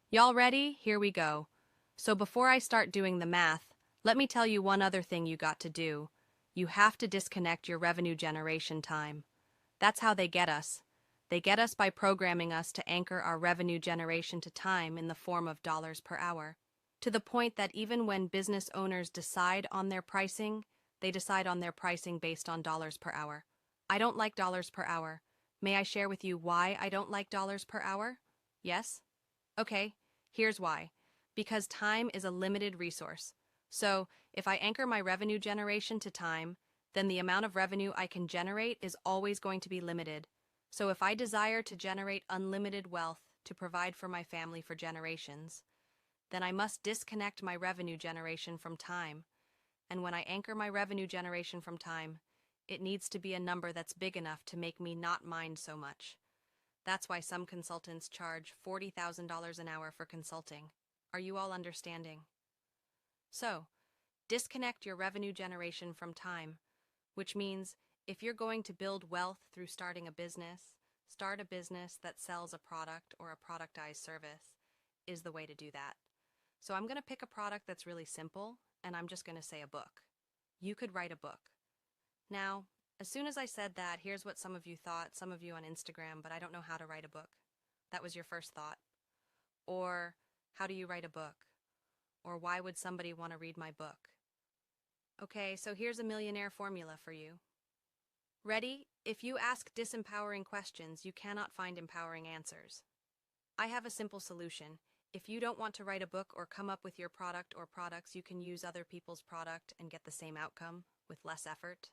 Y'all ready? Here we go. So before I start doing the math, let me tell you one other thing you got to do. You have to disconnect your revenue generation time. That's how they get us. They get us by programming us to anchor our revenue generation to time in the form of dollars per hour. To the point that even when business owners decide on their pricing, they decide on their pricing based on dollars per hour. I don't like dollars per hour. May I share with you why I don't like dollars per hour? Yes? Okay, here's why. Because time is a limited resource. So, if I anchor my revenue generation to time, then the amount of revenue I can generate is always going to be limited. So, if I desire to generate unlimited wealth to provide for my family for generations, then I must disconnect my revenue generation from time. And when I anchor my revenue generation from time, it needs to be a number that's big enough to make me not mind so much. That's why some consultants charge $40,000 an hour for consulting. Are you all understanding? So, disconnect your revenue generation from time, which means if you're going to build wealth through starting a business, start a business that sells a product or a productized service is the way to do that. So I'm going to pick a product that's really simple, and I'm just going to say a book. You could write a book. Now, as soon as I said that, here's what some of you thought, some of you on Instagram, but I don't know how to write a book. That was your first thought. Or, how do you write a book? Or why would somebody want to read my book? Okay, so here's a millionaire formula for you. Ready? If you ask disempowering questions, you cannot find empowering answers. I have a simple solution. If you don't want to write a book or come up with your product or products, you can use other people's product and get the same outcome with less effort.